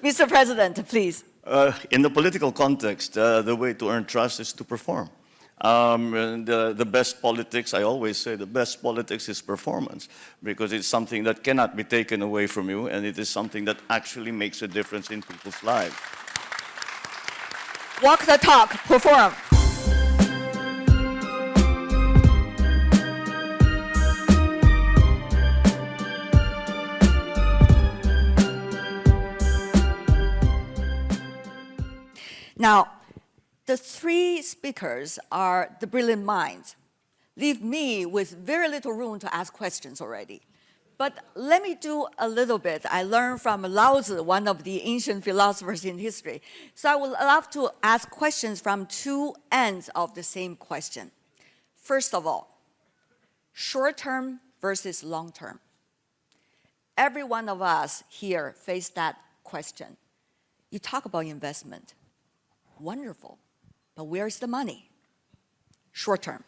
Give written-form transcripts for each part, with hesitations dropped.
Mr. President, please. In the political context, the way to earn trust is to perform. And the best politics, I always say, the best politics is performance, because it's something that cannot be taken away from you, and it is something that actually makes a difference in people's lives. Walk the talk, perform. Now, the three speakers are the brilliant minds. Leave me with very little room to ask questions already. But let me do a little bit. I learned from Lao Tzu, one of the ancient philosophers in history. So I would love to ask questions from two ends of the same question. First of all, short-term versus long-term. Every one of us here face that question. You talk about investment. Wonderful, but where's the money? Short-term.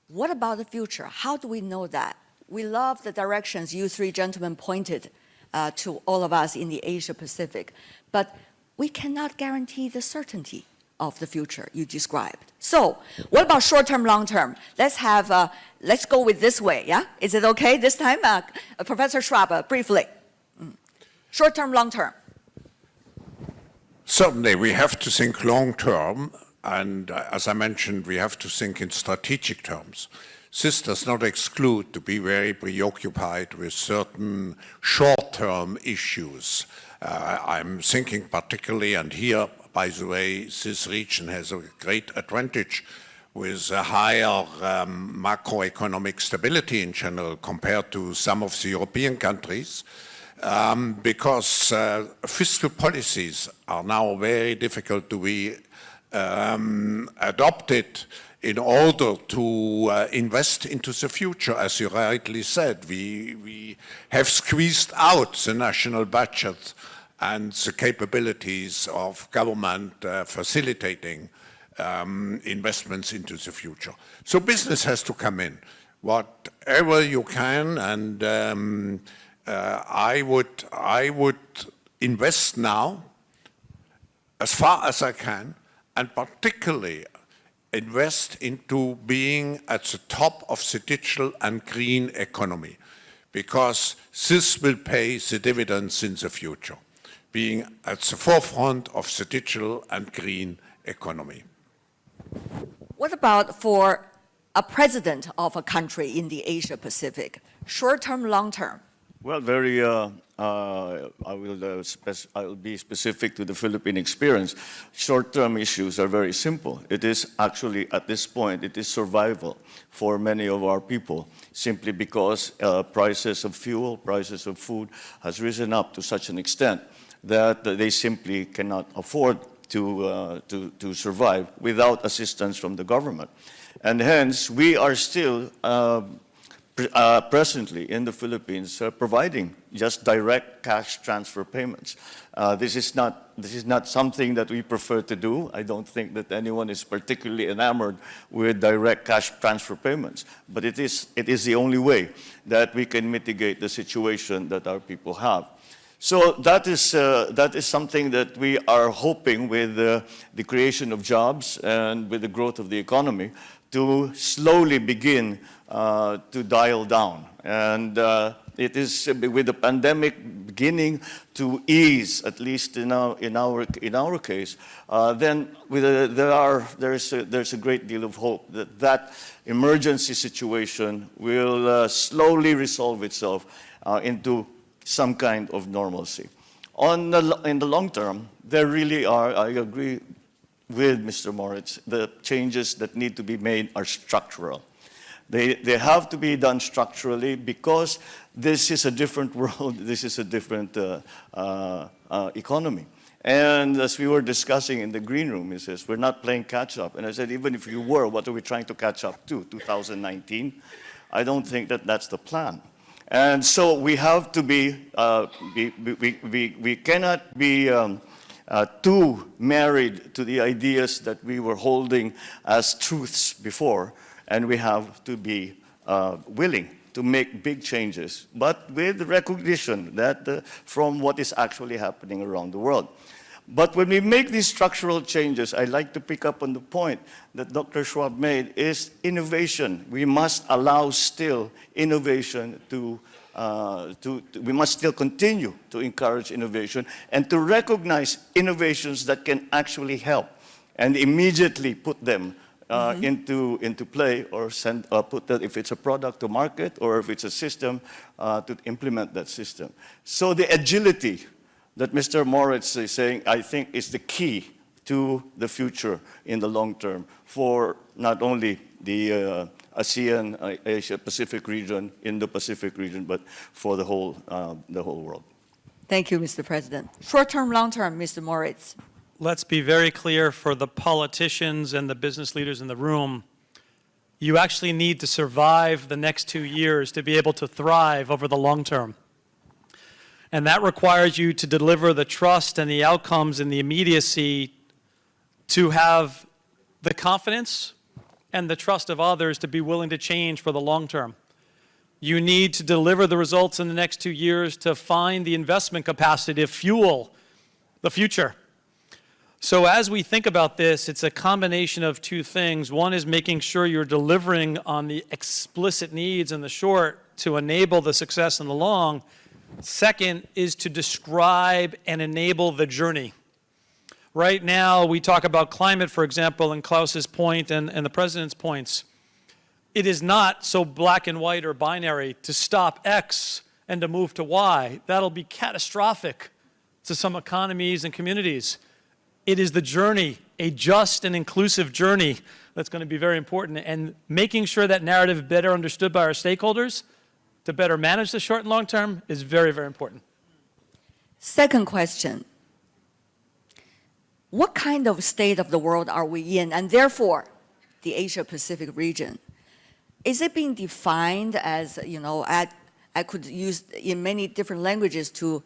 What about the future? How do we know that? We love the directions you three gentlemen pointed to all of us in the Asia-Pacific, but we cannot guarantee the certainty of the future you described. So, what about short-term, long-term? Let's go with this way, yeah? Is it okay this time? Professor Schwab, briefly. Short-term, long-term. Certainly, we have to think long-term, and as I mentioned, we have to think in strategic terms. This does not exclude to be very preoccupied with certain short-term issues. I'm thinking particularly, and here, by the way, this region has a great advantage with a higher macroeconomic stability in general compared to some of the European countries. Because fiscal policies are now very difficult to be adopted in order to invest into the future. As you rightly said, we have squeezed out the national budget and the capabilities of government facilitating investments into the future. So business has to come in, whatever you can, and I would invest now as far as I can, and particularly invest into being at the top of the digital and green economy, because this will pay the dividends in the future, being at the forefront of the digital and green economy. What about for a president of a country in the Asia-Pacific? Short-term, long-term? Well, I will be specific to the Philippine experience. Short-term issues are very simple. It is actually, at this point, it is survival for many of our people, simply because prices of fuel, prices of food has risen up to such an extent that they simply cannot afford to survive without assistance from the government. And hence, we are still presently in the Philippines providing just direct cash transfer payments. This is not something that we prefer to do. I don't think that anyone is particularly enamored with direct cash transfer payments, but it is the only way that we can mitigate the situation that our people have. So that is something that we are hoping with the creation of jobs and with the growth of the economy to slowly begin to dial down. And it is with the pandemic beginning to ease, at least in our case, then there's a great deal of hope that that emergency situation will slowly resolve itself into some kind of normalcy. In the long term, there really are, I agree with Mr. Moritz, the changes that need to be made are structural. They have to be done structurally because this is a different world, this is a different economy. And as we were discussing in the green room, he says, we're not playing catch up. And I said, even if you were, what are we trying to catch up to, 2019? I don't think that that's the plan. And so we have to be, we cannot be too married to the ideas that we were holding as truths before, and we have to be willing to make big changes, but with recognition that from what is actually happening around the world. But when we make these structural changes, I like to pick up on the point that Dr. Schwab made, is innovation. We must allow still innovation we must still continue to encourage innovation and to recognize innovations that can actually help and immediately put them into play, or put that, if it's a product, to market, or if it's a system, to implement that system. So the agility that Mr. Moritz is saying, I think, is the key to the future in the long term for not only the ASEAN, Asia-Pacific region, Indo-Pacific region, but for the whole world. Thank you, Mr. President. Short-term, long-term, Mr. Moritz. Let's be very clear for the politicians and the business leaders in the room. You actually need to survive the next 2 years to be able to thrive over the long term. And that requires you to deliver the trust and the outcomes and the immediacy to have the confidence and the trust of others to be willing to change for the long term. You need to deliver the results in the next 2 years to find the investment capacity to fuel the future. So as we think about this, it's a combination of two things. One is making sure you're delivering on the explicit needs in the short to enable the success in the long. Second is to describe and enable the journey. Right now, we talk about climate, for example, and Klaus's point and the President's points. It is not so black and white or binary to stop X and to move to Y. That'll be catastrophic to some economies and communities. It is the journey, a just and inclusive journey, that's going to be very important. And making sure that narrative is better understood by our stakeholders to better manage the short and long term is very, very important. Second question. What kind of state of the world are we in, and therefore the Asia-Pacific region? Is it being defined as, I could use in many different languages to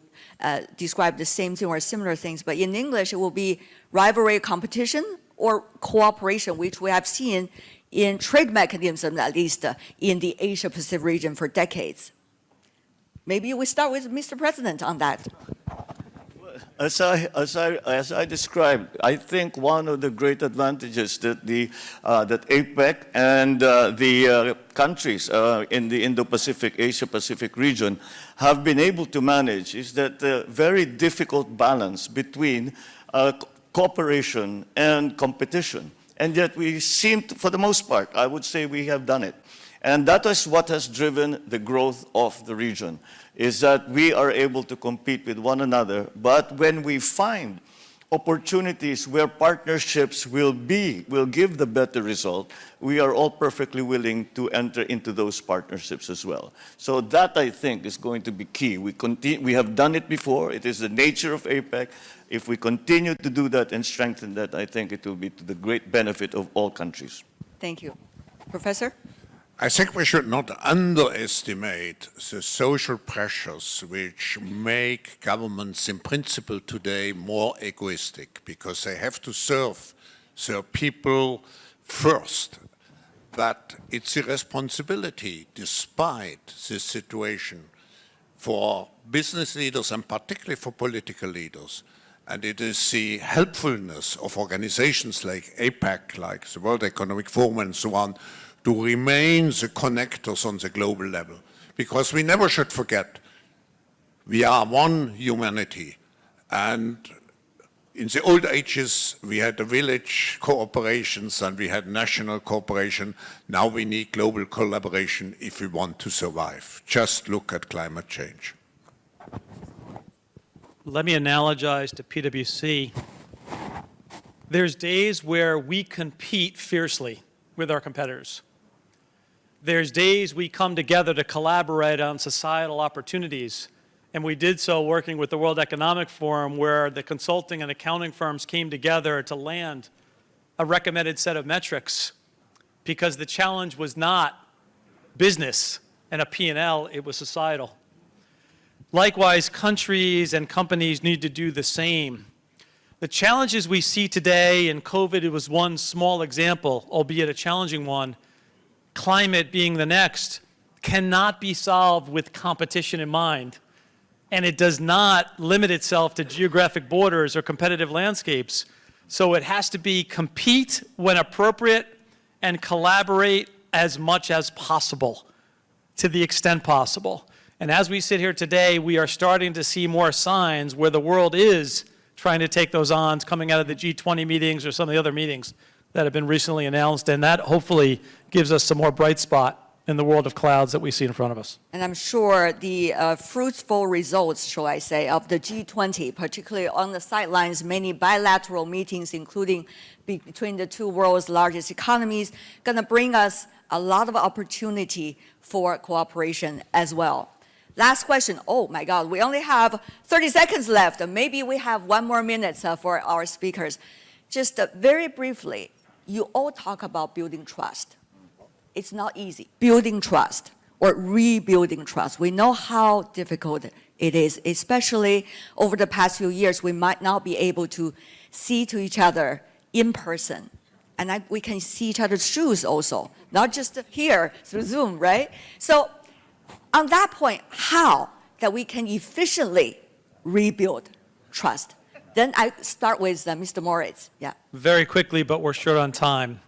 describe the same thing or similar things, but in English it will be rivalry, competition, or cooperation, which we have seen in trade mechanisms, at least in the Asia-Pacific region for decades. Maybe we start with Mr. President on that. As I described, I think one of the great advantages that that APEC and the countries in the Indo-Pacific, Asia-Pacific region have been able to manage is that very difficult balance between cooperation and competition. And yet we seem to, for the most part, I would say we have done it. And that is what has driven the growth of the region, is that we are able to compete with one another. But when we find opportunities where partnerships will give the better result, we are all perfectly willing to enter into those partnerships as well. So that, I think, is going to be key. We have done it before. It is the nature of APEC. If we continue to do that and strengthen that, I think it will be to the great benefit of all countries. Thank you. Professor? I think we should not underestimate the social pressures which make governments in principle today more egoistic, because they have to serve their people first. But it's a responsibility, despite this situation, for business leaders and particularly for political leaders. And it is the helpfulness of organizations like APEC, like the World Economic Forum and so on, to remain the connectors on the global level. Because we never should forget, we are one humanity. And in the old ages, we had the village cooperations and we had national cooperation. Now we need global collaboration if we want to survive. Just look at climate change. Let me analogize to PwC. There's days where we compete fiercely with our competitors. There's days we come together to collaborate on societal opportunities, and we did so working with the World Economic Forum, where the consulting and accounting firms came together to land a recommended set of metrics, because the challenge was not business and a P&L, it was societal. Likewise, countries and companies need to do the same. The challenges we see today, and COVID it was one small example, albeit a challenging one, climate being the next, cannot be solved with competition in mind, and it does not limit itself to geographic borders or competitive landscapes. So it has to be compete when appropriate and collaborate as much as possible, to the extent possible. And as we sit here today, we are starting to see more signs where the world is trying to take those on, coming out of the G20 meetings or some of the other meetings that have been recently announced, and that hopefully gives us some more bright spot in the world of clouds that we see in front of us. And I'm sure the fruitful results, shall I say, of the G20, particularly on the sidelines, many bilateral meetings, including between the two world's largest economies, going to bring us a lot of opportunity for cooperation as well. Last question. Oh my God, we only have 30 seconds left. Maybe we have 1 more minute for our speakers. Just very briefly, you all talk about building trust. It's not easy. Building trust or rebuilding trust. We know how difficult it is, especially over the past few years. We might not be able to see to each other in person. And we can see each other's shoes also, not just here through Zoom, right? So on that point, how that we can efficiently rebuild trust? Then I start with Mr. Moritz. Yeah. Very quickly, but we're short on time.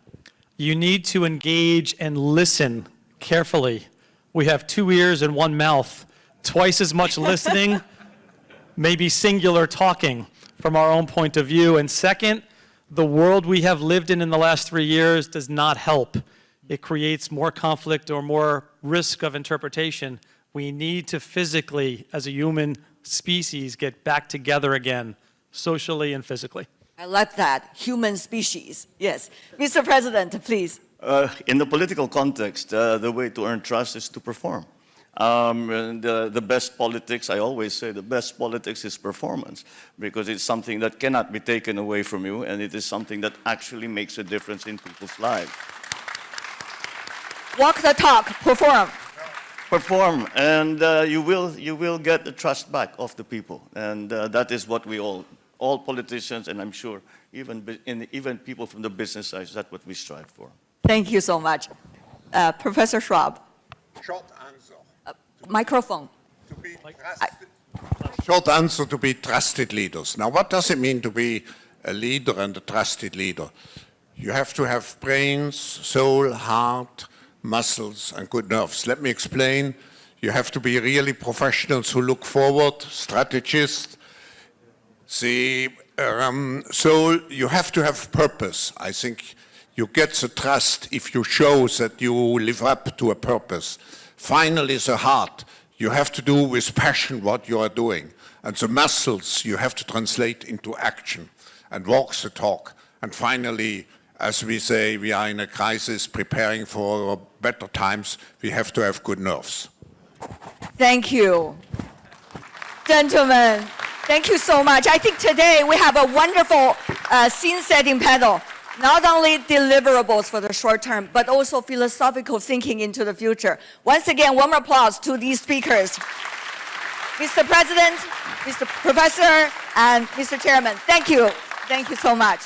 You need to engage and listen carefully. We have 2 ears and 1 mouth, twice as much listening, maybe singular talking from our own point of view. And second, the world we have lived in the last 3 years does not help. It creates more conflict or more risk of interpretation. We need to physically, as a human species, get back together again, socially and physically. I like that, human species. Yes. Mr. President, please. In the political context, the way to earn trust is to perform. And the best politics, I always say, the best politics is performance, because it's something that cannot be taken away from you, and it is something that actually makes a difference in people's lives. Walk the talk, perform. Perform, and you will get the trust back of the people, and that is what we all politicians, and I'm sure even people from the business side, that's what we strive for. Thank you so much. Professor Schwab. Short answer. Microphone. Short answer to be trusted leaders. Now, what does it mean to be a leader and a trusted leader? You have to have brains, soul, heart, muscles, and good nerves. Let me explain. You have to be really professionals who look forward, strategists. So you have to have purpose. I think you get the trust if you show that you live up to a purpose. Finally, the heart. You have to do with passion what you are doing. And the muscles you have to translate into action and walk the talk. And finally, as we say, we are in a crisis preparing for better times. We have to have good nerves. Thank you. Gentlemen, thank you so much. I think today we have a wonderful scene-setting panel. Not only deliverables for the short term, but also philosophical thinking into the future. Once again, warm applause to these speakers. Mr. President, Mr. Professor, and Mr. Chairman, thank you. Thank you so much.